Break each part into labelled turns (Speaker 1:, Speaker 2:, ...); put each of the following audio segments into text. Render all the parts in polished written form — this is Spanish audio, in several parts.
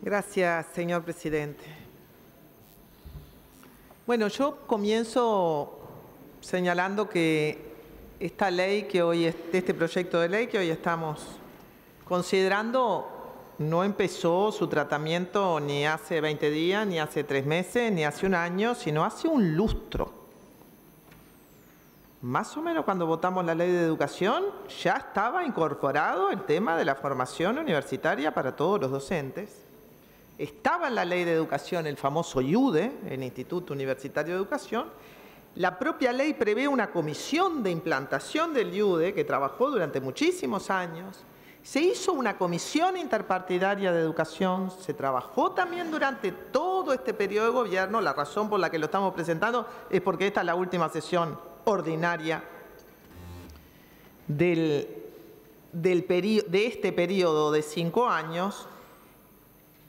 Speaker 1: Gracias, señor presidente. Bueno, yo comienzo señalando que esta ley que hoy, este proyecto de ley que hoy estamos considerando, no empezó su tratamiento ni hace 20 días, ni hace 3 meses, ni hace un año, sino hace un lustro. Más o menos cuando votamos la ley de educación, ya estaba incorporado el tema de la formación universitaria para todos los docentes. Estaba en la ley de educación el famoso IUDE, el Instituto Universitario de Educación. La propia ley prevé una comisión de implantación del IUDE que trabajó durante muchísimos años. Se hizo una comisión interpartidaria de educación, se trabajó también durante todo este periodo de gobierno. La razón por la que lo estamos presentando es porque esta es la última sesión ordinaria de este periodo de 5 años.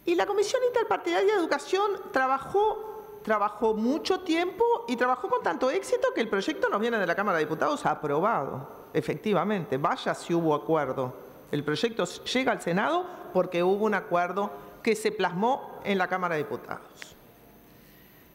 Speaker 1: Y la Comisión Interpartidaria de Educación trabajó mucho tiempo y trabajó con tanto éxito que el proyecto nos viene de la Cámara de Diputados aprobado. Efectivamente, vaya si hubo acuerdo. El proyecto llega al Senado porque hubo un acuerdo que se plasmó en la Cámara de Diputados.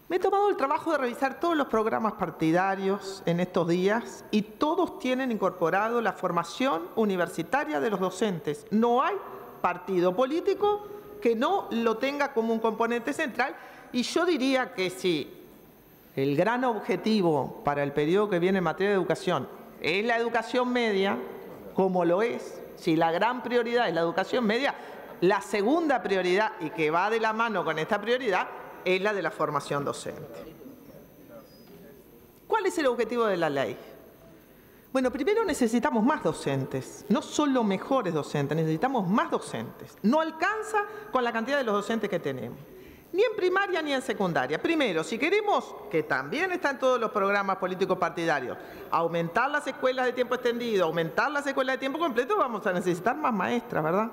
Speaker 1: Me he tomado el trabajo de revisar todos los programas partidarios en estos días y todos tienen incorporado la formación universitaria de los docentes. No hay partido político que no lo tenga como un componente central, y yo diría que si el gran objetivo para el periodo que viene en materia de educación es la educación media, como lo es, si la gran prioridad es la educación media, la segunda prioridad, y que va de la mano con esta prioridad, es la de la formación docente. ¿Cuál es el objetivo de la ley? Bueno, primero necesitamos más docentes, no solo mejores docentes, necesitamos más docentes. No alcanza con la cantidad de los docentes que tenemos, ni en primaria ni en secundaria. Primero, si queremos, que también está en todos los programas políticos partidarios, aumentar las escuelas de tiempo extendido, aumentar las escuelas de tiempo completo, vamos a necesitar más maestras, ¿verdad?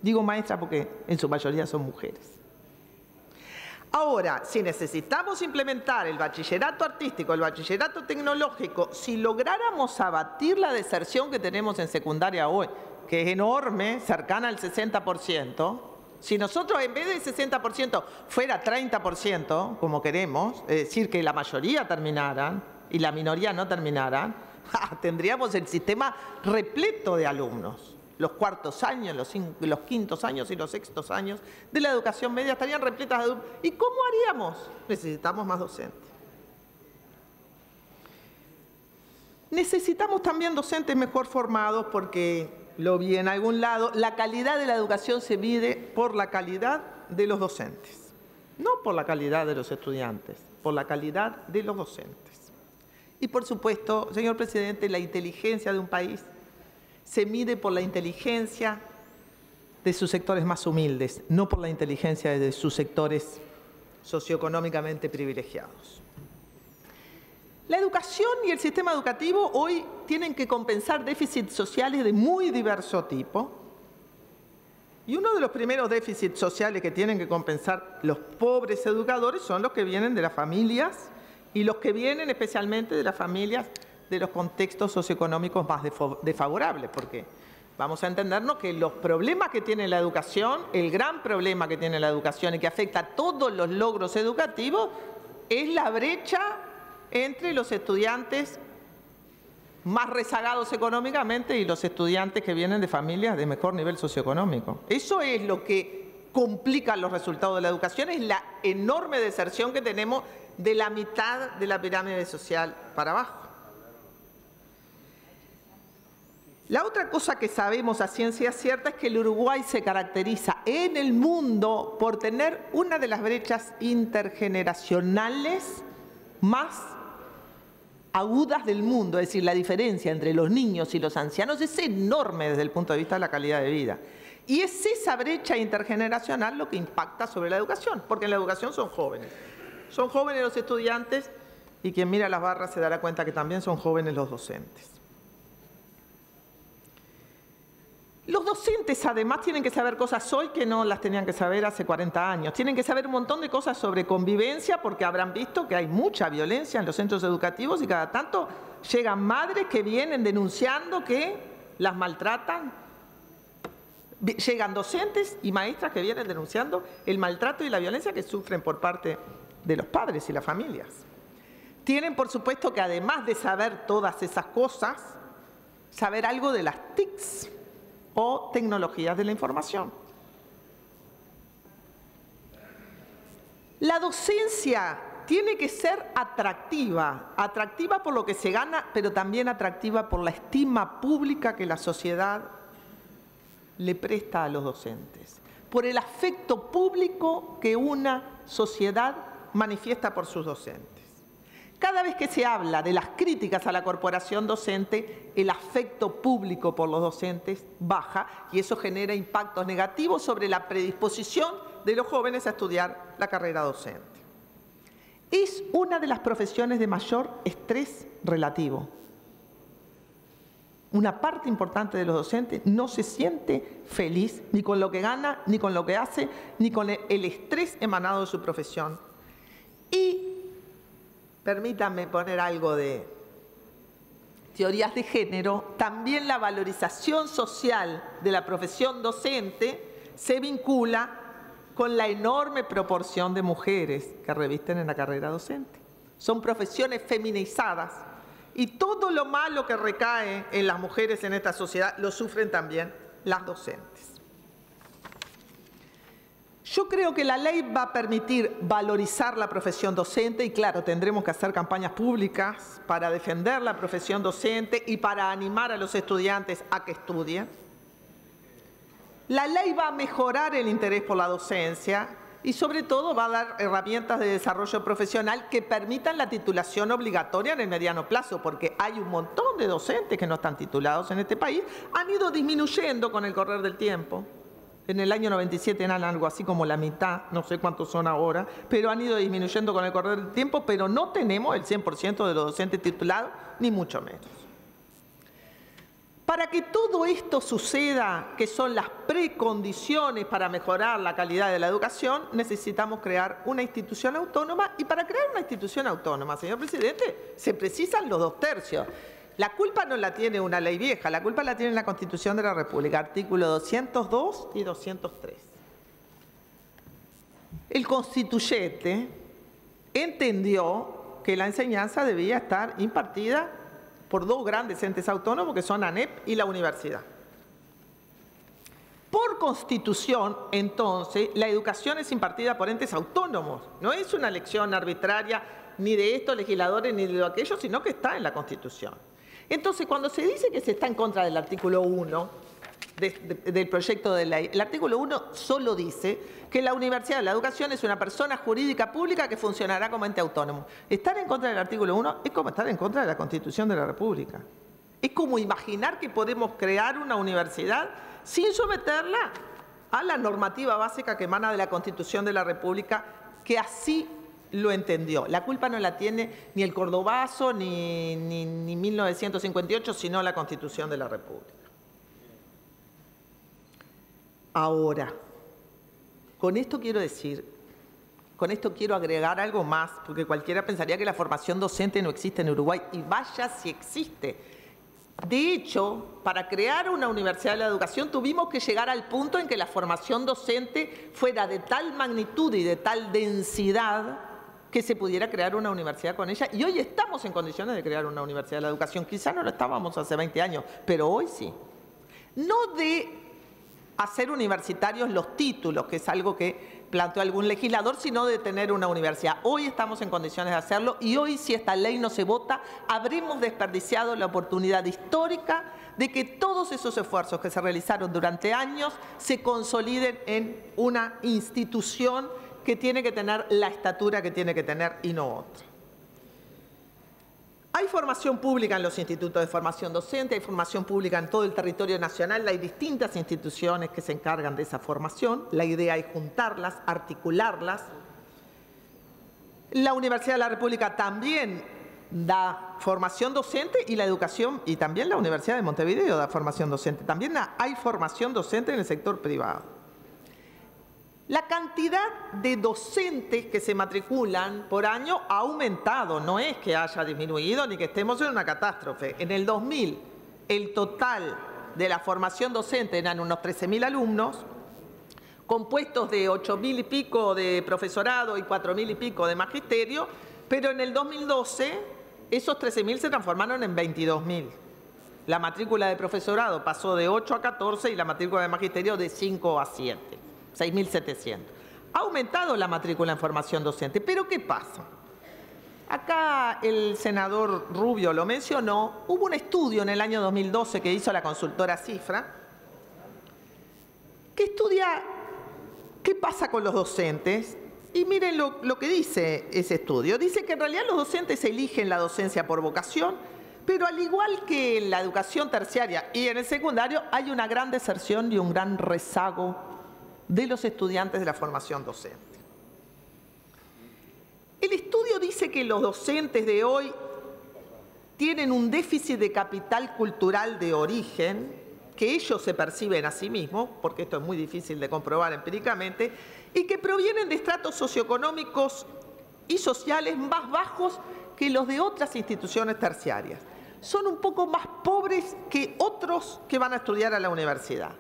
Speaker 1: Digo maestras porque en su mayoría son mujeres. Ahora, si necesitamos implementar el bachillerato artístico, el bachillerato tecnológico, si lográramos abatir la deserción que tenemos en secundaria hoy, que es enorme, cercana al 60%, si nosotros en vez del 60% fuera 30%, como queremos, es decir, que la mayoría terminaran y la minoría no terminaran, tendríamos el sistema repleto de alumnos. Los cuartos años, los quintos años y los sextos años de la educación media estarían repletas de alumnos. ¿Y cómo haríamos? Necesitamos más docentes. Necesitamos también docentes mejor formados porque, lo vi en algún lado, la calidad de la educación se mide por la calidad de los docentes. No por la calidad de los estudiantes, por la calidad de los docentes. Y por supuesto, señor presidente, la inteligencia de un país se mide por la inteligencia de sus sectores más humildes, no por la inteligencia de sus sectores socioeconómicamente privilegiados. La educación y el sistema educativo hoy tienen que compensar déficits sociales de muy diverso tipo. Y uno de los primeros déficits sociales que tienen que compensar los pobres educadores son los que vienen de las familias y los que vienen especialmente de las familias de los contextos socioeconómicos más desfavorables, porque vamos a entendernos que los problemas que tiene la educación, el gran problema que tiene la educación y que afecta a todos los logros educativos, es la brecha entre los estudiantes más rezagados económicamente y los estudiantes que vienen de familias de mejor nivel socioeconómico. Eso es lo que complica los resultados de la educación, es la enorme deserción que tenemos de la mitad de la pirámide social para abajo. La otra cosa que sabemos a ciencia cierta es que el Uruguay se caracteriza en el mundo por tener una de las brechas intergeneracionales más agudas del mundo. Es decir, la diferencia entre los niños y los ancianos es enorme desde el punto de vista de la calidad de vida. Y es esa brecha intergeneracional lo que impacta sobre la educación, porque en la educación son jóvenes. Son jóvenes los estudiantes y quien mira las barras se dará cuenta que también son jóvenes los docentes. Los docentes además tienen que saber cosas hoy que no las tenían que saber hace 40 años. Tienen que saber un montón de cosas sobre convivencia porque habrán visto que hay mucha violencia en los centros educativos y cada tanto llegan madres que vienen denunciando que las maltratan Llegan docentes y maestras que vienen denunciando el maltrato y la violencia que sufren por parte de los padres y las familias. Tienen, por supuesto, que además de saber todas esas cosas, saber algo de las TICs o tecnologías de la información. La docencia tiene que ser atractiva, atractiva por lo que se gana, pero también atractiva por la estima pública que la sociedad le presta a los docentes, por el afecto público que una sociedad manifiesta por sus docentes. Cada vez que se habla de las críticas a la corporación docente, el afecto público por los docentes baja y eso genera impactos negativos sobre la predisposición de los jóvenes a estudiar la carrera docente. Es una de las profesiones de mayor estrés relativo. Una parte importante de los docentes no se siente feliz ni con lo que gana, ni con lo que hace, ni con el estrés emanado de su profesión. Y permítanme poner algo de teorías de género, también la valorización social de la profesión docente se vincula con la enorme proporción de mujeres que revisten en la carrera docente. Son profesiones feminizadas y todo lo malo que recae en las mujeres en esta sociedad lo sufren también las docentes. Yo creo que la ley va a permitir valorizar la profesión docente y claro, tendremos que hacer campañas públicas para defender la profesión docente y para animar a los estudiantes a que estudien. La ley va a mejorar el interés por la docencia y sobre todo va a dar herramientas de desarrollo profesional que permitan la titulación obligatoria en el mediano plazo, porque hay un montón de docentes que no están titulados en este país, han ido disminuyendo con el correr del tiempo. En el año 97 eran algo así como la mitad, no sé cuántos son ahora, pero han ido disminuyendo con el correr del tiempo, pero no tenemos el 100% de los docentes titulados, ni mucho menos. Para que todo esto suceda, que son las precondiciones para mejorar la calidad de la educación, necesitamos crear una institución autónoma y para crear una institución autónoma, señor presidente, se precisan los 2/3. La culpa no la tiene una ley vieja, la culpa la tiene la Constitución de la República, artículo 202 y 203. El constituyente entendió que la enseñanza debía estar impartida por dos grandes entes autónomos que son ANEP y la universidad. Por Constitución, entonces, la educación es impartida por entes autónomos, no es una elección arbitraria ni de estos legisladores ni de aquellos, sino que está en la Constitución. Entonces, cuando se dice que se está en contra del artículo 1 del proyecto de ley, el artículo 1 solo dice que la Universidad de la Educación es una persona jurídica pública que funcionará como ente autónomo. Estar en contra del artículo 1 es como estar en contra de la Constitución de la República. Es como imaginar que podemos crear una universidad sin someterla a la normativa básica que emana de la Constitución de la República, que así lo entendió. La culpa no la tiene ni el cordobazo ni 1958, sino la Constitución de la República. Ahora, con esto quiero decir, con esto quiero agregar algo más, porque cualquiera pensaría que la formación docente no existe en Uruguay, y vaya si existe. De hecho, para crear una universidad de la educación tuvimos que llegar al punto en que la formación docente fuera de tal magnitud y de tal densidad que se pudiera crear una universidad con ella. Y hoy estamos en condiciones de crear una universidad de la educación. Quizá no lo estábamos hace 20 años, pero hoy sí. No de hacer universitarios los títulos, que es algo que planteó algún legislador, sino de tener una universidad. Hoy estamos en condiciones de hacerlo y hoy, si esta ley no se vota, habremos desperdiciado la oportunidad histórica de que todos esos esfuerzos que se realizaron durante años se consoliden en una institución que tiene que tener la estatura que tiene que tener y no otra. Hay formación pública en los institutos de formación docente, hay formación pública en todo el territorio nacional, hay distintas instituciones que se encargan de esa formación. La idea es juntarlas, articularlas. La Universidad de la República también da formación docente y la educación, y también la Universidad de Montevideo da formación docente. También hay formación docente en el sector privado. La cantidad de docentes que se matriculan por año ha aumentado, no es que haya disminuido ni que estemos en una catástrofe. En el 2000, el total de la formación docente eran unos 13.000 alumnos, compuestos de 8.000 y pico de profesorado y 4.000 y pico de magisterio, pero en el 2012 esos 13.000 se transformaron en 22.000. La matrícula de profesorado pasó de 8 a 14 y la matrícula de magisterio de 5 a 7, 6.700. Ha aumentado la matrícula en formación docente, pero ¿qué pasa? Acá el senador Rubio lo mencionó, hubo un estudio en el año 2012 que hizo la consultora Cifra, que estudia qué pasa con los docentes. Y miren lo que dice ese estudio. Dice que en realidad los docentes eligen la docencia por vocación, pero al igual que en la educación terciaria y en el secundario, hay una gran deserción y un gran rezago de los estudiantes de la formación docente. El estudio dice que los docentes de hoy tienen un déficit de capital cultural de origen, que ellos se perciben a sí mismos, porque esto es muy difícil de comprobar empíricamente, y que provienen de estratos socioeconómicos y sociales más bajos que los de otras instituciones terciarias. Son un poco más pobres que otros que van a estudiar a la universidad.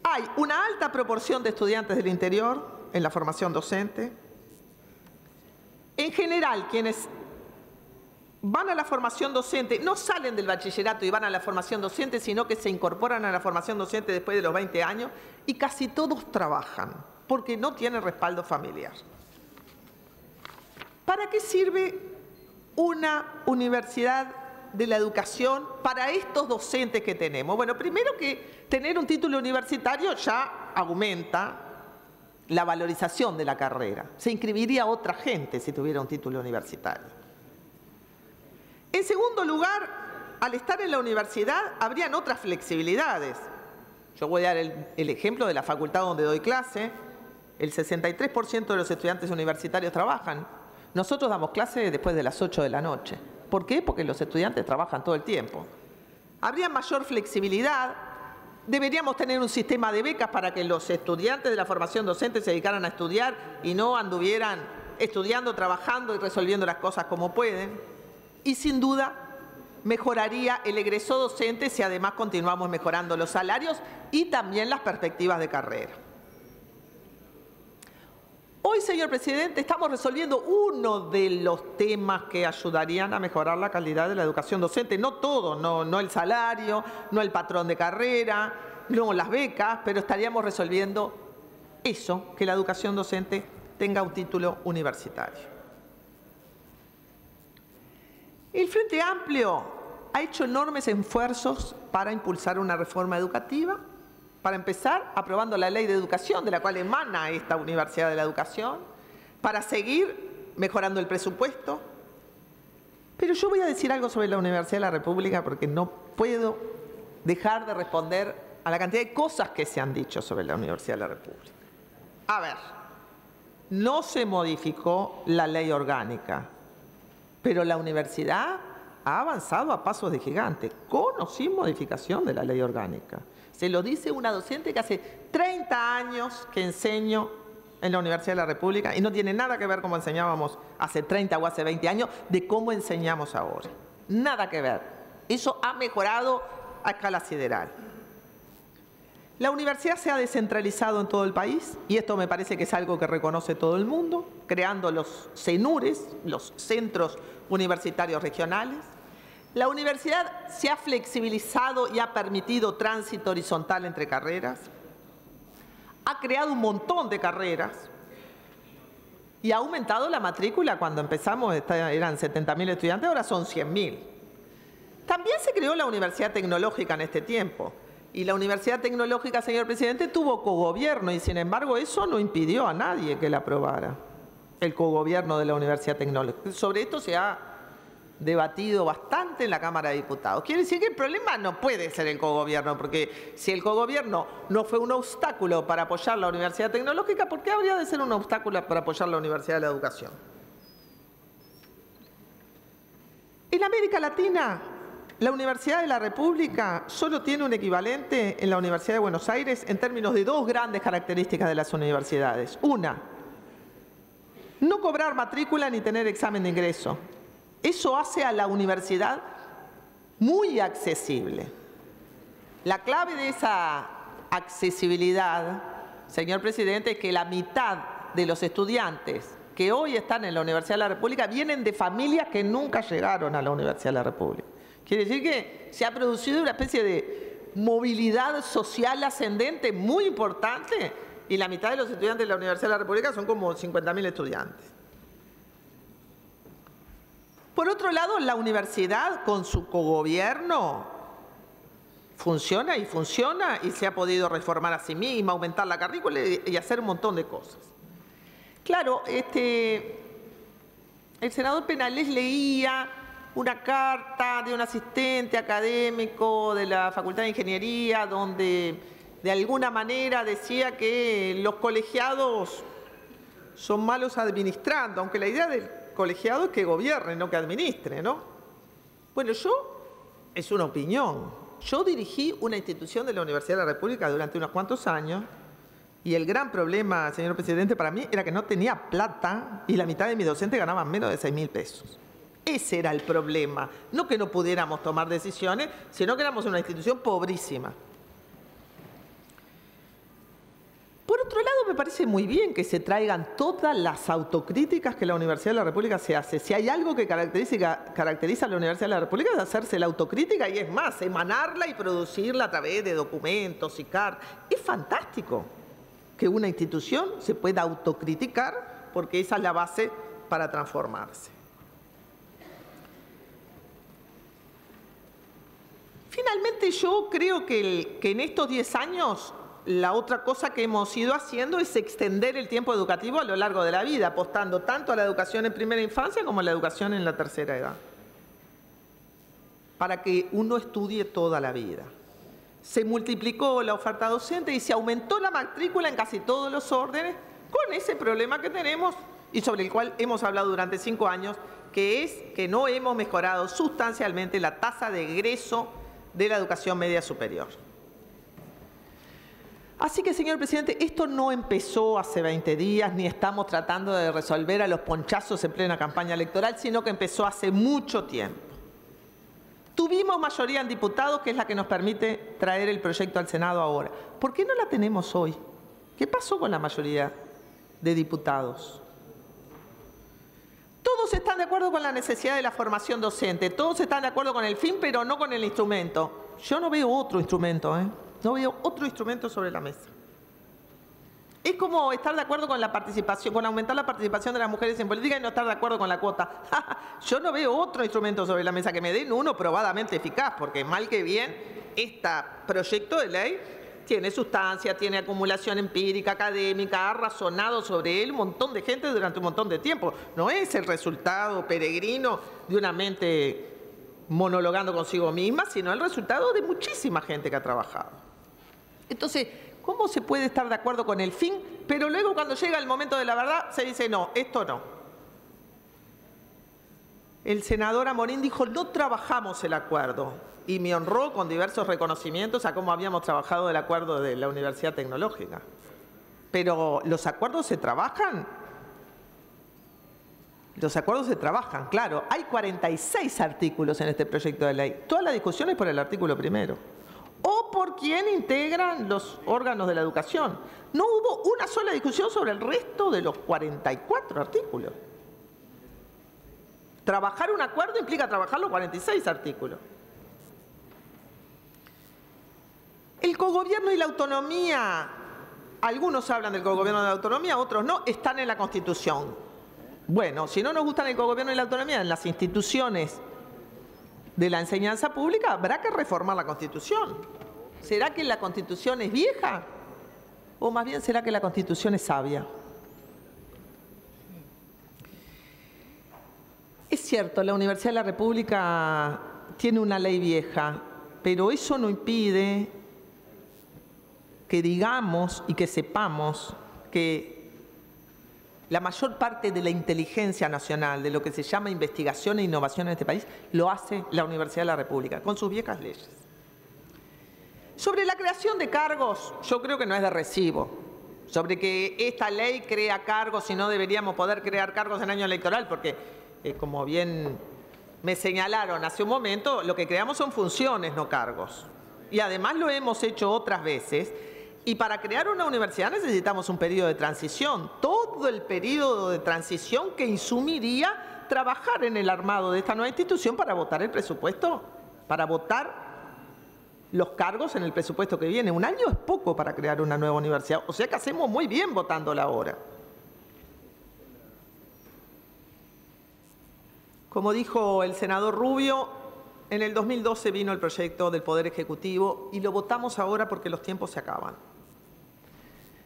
Speaker 1: Hay una alta proporción de estudiantes del interior en la formación docente. En general, quienes van a la formación docente no salen del bachillerato y van a la formación docente, sino que se incorporan a la formación docente después de los 20 años y casi todos trabajan porque no tienen respaldo familiar. ¿Para qué sirve una universidad de la educación para estos docentes que tenemos? Bueno, primero que tener un título universitario ya aumenta la valorización de la carrera. Se inscribiría otra gente si tuviera un título universitario. En segundo lugar, al estar en la universidad habrían otras flexibilidades. Yo voy a dar el ejemplo de la facultad donde doy clase. El 63% de los estudiantes universitarios trabajan. Nosotros damos clase después de las 8 de la noche. ¿Por qué? Porque los estudiantes trabajan todo el tiempo. Habría mayor flexibilidad. Deberíamos tener un sistema de becas para que los estudiantes de la formación docente se dedicaran a estudiar y no anduvieran estudiando, trabajando y resolviendo las cosas como pueden. Y sin duda mejoraría el egreso docente si además continuamos mejorando los salarios y también las perspectivas de carrera. Hoy, señor presidente, estamos resolviendo uno de los temas que ayudarían a mejorar la calidad de la educación docente. No todo, no el salario, no el patrón de carrera, no las becas, pero estaríamos resolviendo eso, que la educación docente tenga un título universitario. El Frente Amplio ha hecho enormes esfuerzos para impulsar una reforma educativa. Para empezar, aprobando la Ley de Educación, de la cual emana esta Universidad de la Educación, para seguir mejorando el presupuesto. Pero yo voy a decir algo sobre la Universidad de la República porque no puedo dejar de responder a la cantidad de cosas que se han dicho sobre la Universidad de la República. A ver, no se modificó la ley orgánica, pero la universidad ha avanzado a pasos de gigante, con o sin modificación de la ley orgánica. Se lo dice una docente que hace 30 años que enseño en la Universidad de la República y no tiene nada que ver cómo enseñábamos hace 30 o hace 20 años de cómo enseñamos ahora. Nada que ver. Eso ha mejorado a escala sideral. La universidad se ha descentralizado en todo el país y esto me parece que es algo que reconoce todo el mundo, creando los CENURES, los Centros Universitarios Regionales. La universidad se ha flexibilizado y ha permitido tránsito horizontal entre carreras. Ha creado un montón de carreras y ha aumentado la matrícula. Cuando empezamos eran 70.000 estudiantes, ahora son 100.000. También se creó la Universidad Tecnológica en este tiempo. Y la Universidad Tecnológica, señor presidente, tuvo cogobierno y sin embargo eso no impidió a nadie que la aprobara, el cogobierno de la Universidad Tecnológica. Sobre esto se ha debatido bastante en la Cámara de Diputados. Quiere decir que el problema no puede ser el cogobierno, porque si el cogobierno no fue un obstáculo para apoyar la Universidad Tecnológica, ¿por qué habría de ser un obstáculo para apoyar la Universidad de la Educación? En América Latina, la Universidad de la República solo tiene un equivalente en la Universidad de Buenos Aires en términos de dos grandes características de las universidades. Una, no cobrar matrícula ni tener examen de ingreso. Eso hace a la universidad muy accesible. La clave de esa accesibilidad, señor presidente, es que la mitad de los estudiantes que hoy están en la Universidad de la República vienen de familias que nunca llegaron a la Universidad de la República. Quiere decir que se ha producido una especie de movilidad social ascendente muy importante y la mitad de los estudiantes de la Universidad de la República son como 50.000 estudiantes. Por otro lado, la universidad con su cogobierno funciona y se ha podido reformar a sí misma, aumentar la currícula y hacer un montón de cosas. Claro, el senador Penales leía una carta de un asistente académico de la Facultad de Ingeniería donde de alguna manera decía que los colegiados son malos administrando, aunque la idea del colegiado es que gobierne, no que administre, ¿no? Bueno, es una opinión. Yo dirigí una institución de la Universidad de la República durante unos cuantos años y el gran problema, señor presidente, para mí era que no tenía plata y la mitad de mis docentes ganaban menos de 6.000 pesos. Ese era el problema. No que no pudiéramos tomar decisiones, sino que éramos una institución pobrísima. Por otro lado, me parece muy bien que se traigan todas las autocríticas que la Universidad de la República se hace. Si hay algo que caracteriza a la Universidad de la República es hacerse la autocrítica y es más, emanarla y producirla a través de documentos y cartas. Es fantástico que una institución se pueda autocriticar porque esa es la base para transformarse. Finalmente, yo creo que en estos 10 años la otra cosa que hemos ido haciendo es extender el tiempo educativo a lo largo de la vida, apostando tanto a la educación en primera infancia como a la educación en la tercera edad, para que uno estudie toda la vida. Se multiplicó la oferta docente y se aumentó la matrícula en casi todos los órdenes con ese problema que tenemos y sobre el cual hemos hablado durante 5 años, que es que no hemos mejorado sustancialmente la tasa de egreso de la educación media superior. Así que, señor presidente, esto no empezó hace 20 días, ni estamos tratando de resolver a los ponchazos en plena campaña electoral, sino que empezó hace mucho tiempo. Tuvimos mayoría en diputados, que es la que nos permite traer el proyecto al Senado ahora. ¿Por qué no la tenemos hoy? ¿Qué pasó con la mayoría de diputados? Todos están de acuerdo con la necesidad de la formación docente, todos están de acuerdo con el fin, pero no con el instrumento. Yo no veo otro instrumento, No veo otro instrumento sobre la mesa. Es como estar de acuerdo con la participación, con aumentar la participación de las mujeres en política y no estar de acuerdo con la cuota. Yo no veo otro instrumento sobre la mesa, que me den uno probadamente eficaz, porque mal que bien, este proyecto de ley tiene sustancia, tiene acumulación empírica, académica, ha razonado sobre él un montón de gente durante un montón de tiempo. No es el resultado peregrino de una mente monologando consigo misma, sino el resultado de muchísima gente que ha trabajado. Entonces, ¿cómo se puede estar de acuerdo con el fin, pero luego cuando llega el momento de la verdad se dice no, esto no? El senador Amorín dijo, no trabajamos el acuerdo, y me honró con diversos reconocimientos a cómo habíamos trabajado el acuerdo de la Universidad Tecnológica. Pero los acuerdos se trabajan. Los acuerdos se trabajan, claro. Hay 46 artículos en este proyecto de ley. Toda la discusión es por el artículo primero. O por quién integran los órganos de la educación. No hubo una sola discusión sobre el resto de los 44 artículos. Trabajar un acuerdo implica trabajar los 46 artículos. El cogobierno y la autonomía, algunos hablan del cogobierno y la autonomía, otros no, están en la Constitución. Bueno, si no nos gustan el cogobierno y la autonomía en las instituciones de la enseñanza pública, habrá que reformar la Constitución. ¿Será que la Constitución es vieja? ¿O más bien será que la Constitución es sabia? Es cierto, la Universidad de la República tiene una ley vieja, pero eso no impide que digamos y que sepamos que la mayor parte de la inteligencia nacional, de lo que se llama investigación e innovación en este país, lo hace la Universidad de la República, con sus viejas leyes. Sobre la creación de cargos, yo creo que no es de recibo. Sobre que esta ley crea cargos y no deberíamos poder crear cargos en año electoral, porque, como bien me señalaron hace un momento, lo que creamos son funciones, no cargos. y además lo hemos hecho otras veces, y para crear una universidad necesitamos un periodo de transición, todo el periodo de transición que insumiría trabajar en el armado de esta nueva institución para votar el presupuesto, para votar los cargos en el presupuesto que viene. Un año es poco para crear una nueva universidad, o sea que hacemos muy bien votándola ahora. Como dijo el senador Rubio, en el 2012 vino el proyecto del Poder Ejecutivo y lo votamos ahora porque los tiempos se acaban.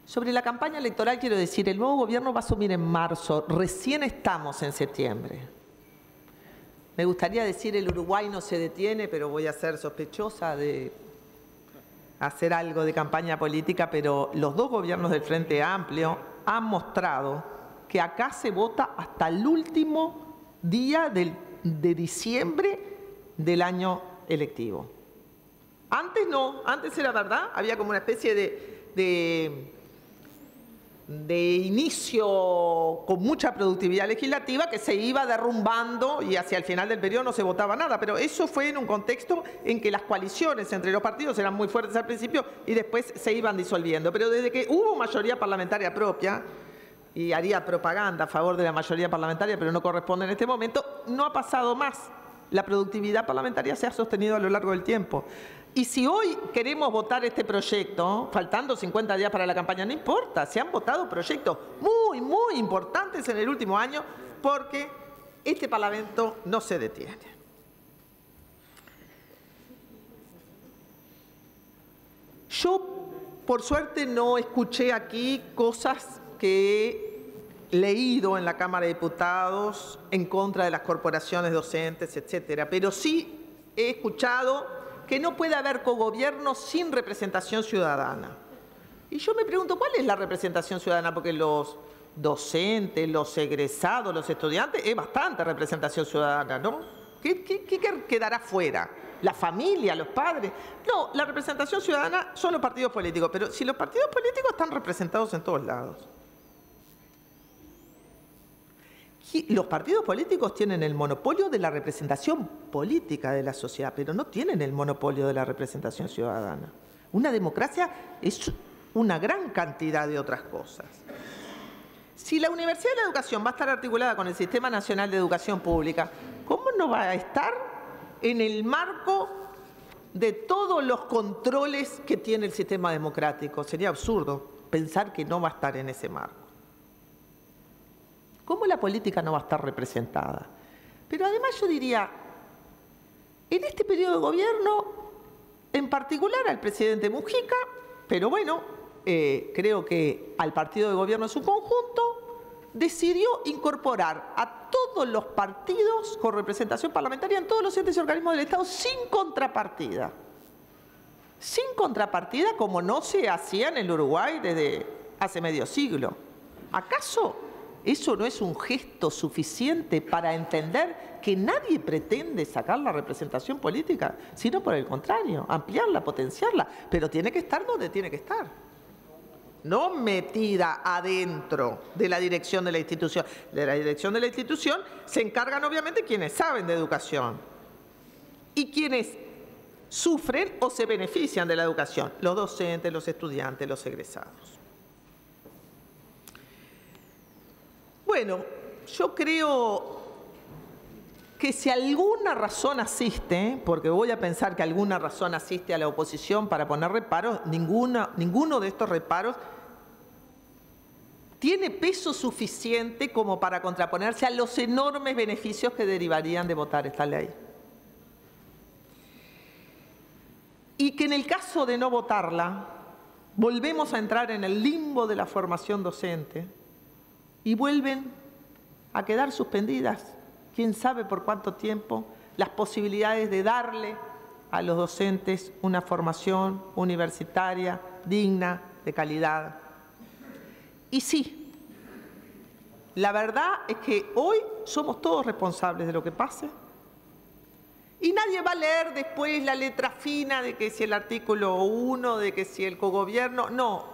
Speaker 1: Sobre la campaña electoral quiero decir, el nuevo gobierno va a asumir en marzo, recién estamos en septiembre. Me gustaría decir el Uruguay no se detiene, pero voy a ser sospechosa de hacer algo de campaña política, pero los dos gobiernos del Frente Amplio han mostrado que acá se vota hasta el último día de diciembre del año electivo. Antes no, antes era verdad, había como una especie de inicio con mucha productividad legislativa que se iba derrumbando y hacia el final del periodo no se votaba nada, pero eso fue en un contexto en que las coaliciones entre los partidos eran muy fuertes al principio y después se iban disolviendo. Pero desde que hubo mayoría parlamentaria propia, y haría propaganda a favor de la mayoría parlamentaria, pero no corresponde en este momento, no ha pasado más. La productividad parlamentaria se ha sostenido a lo largo del tiempo. Y si hoy queremos votar este proyecto, faltando 50 días para la campaña, no importa, se han votado proyectos muy, muy importantes en el último año porque este Parlamento no se detiene. Yo, por suerte, no escuché aquí cosas que he leído en la Cámara de Diputados en contra de las corporaciones docentes, etcétera, pero sí he escuchado que no puede haber cogobierno sin representación ciudadana. Y yo me pregunto, ¿cuál es la representación ciudadana? Porque los docentes, los egresados, los estudiantes, es bastante representación ciudadana, ¿no? ¿Qué quedará fuera? ¿La familia, los padres? No, la representación ciudadana son los partidos políticos, pero si los partidos políticos están representados en todos lados. Los partidos políticos tienen el monopolio de la representación política de la sociedad, pero no tienen el monopolio de la representación ciudadana. Una democracia es una gran cantidad de otras cosas. Si la Universidad de la Educación va a estar articulada con el Sistema Nacional de Educación Pública, ¿cómo no va a estar en el marco de todos los controles que tiene el sistema democrático? Sería absurdo pensar que no va a estar en ese marco. ¿Cómo la política no va a estar representada? Pero además yo diría, en este periodo de gobierno, en particular al presidente Mujica, pero bueno, creo que al partido de gobierno en su conjunto, decidió incorporar a todos los partidos con representación parlamentaria en todos los entes y organismos del Estado sin contrapartida. Sin contrapartida como no se hacía en el Uruguay desde hace medio siglo. ¿Acaso eso no es un gesto suficiente para entender que nadie pretende sacar la representación política, sino por el contrario, ampliarla, potenciarla, pero tiene que estar donde tiene que estar? No metida adentro de la dirección de la institución. De la dirección de la institución se encargan obviamente quienes saben de educación y quienes sufren o se benefician de la educación, los docentes, los estudiantes, los egresados. Bueno, yo creo que si alguna razón asiste, porque voy a pensar que alguna razón asiste a la oposición para poner reparos, ninguno de estos reparos tiene peso suficiente como para contraponerse a los enormes beneficios que derivarían de votar esta ley. Y que en el caso de no votarla, volvemos a entrar en el limbo de la formación docente y vuelven a quedar suspendidas, quién sabe por cuánto tiempo, las posibilidades de darle a los docentes una formación universitaria digna, de calidad. Y sí, la verdad es que hoy somos todos responsables de lo que pase y nadie va a leer después la letra fina de que si el artículo 1, de que si el cogobierno, no.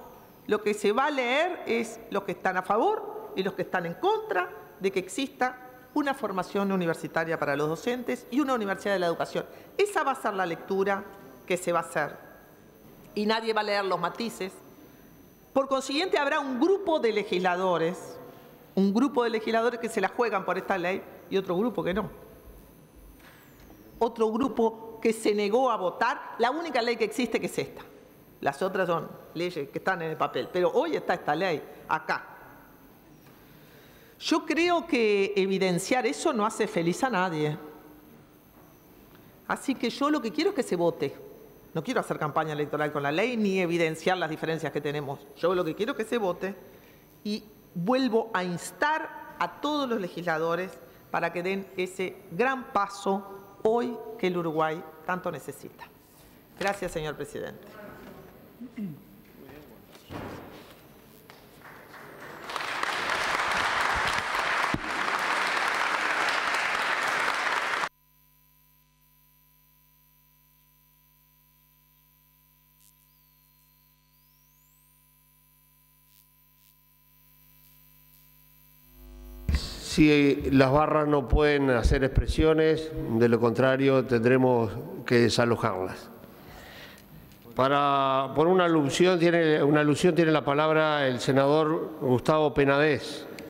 Speaker 1: Lo que se va a leer es los que están a favor y los que están en contra de que exista una formación universitaria para los docentes y una universidad de la educación. Esa va a ser la lectura que se va a hacer y nadie va a leer los matices. Por consiguiente, habrá un grupo de legisladores que se la juegan por esta ley y otro grupo que no. Otro grupo que se negó a votar la única ley que existe, que es esta. Las otras son leyes que están en el papel, pero hoy está esta ley acá. Yo creo que evidenciar eso no hace feliz a nadie. Así que yo lo que quiero es que se vote. No quiero hacer campaña electoral con la ley ni evidenciar las diferencias que tenemos. Yo lo que quiero es que se vote y vuelvo a instar a todos los legisladores para que den ese gran paso hoy que el Uruguay tanto necesita. Gracias, señor presidente.
Speaker 2: Si las barras no pueden hacer expresiones, de lo contrario tendremos que desalojarlas. Por una alusión tiene la palabra el senador Gustavo Penades.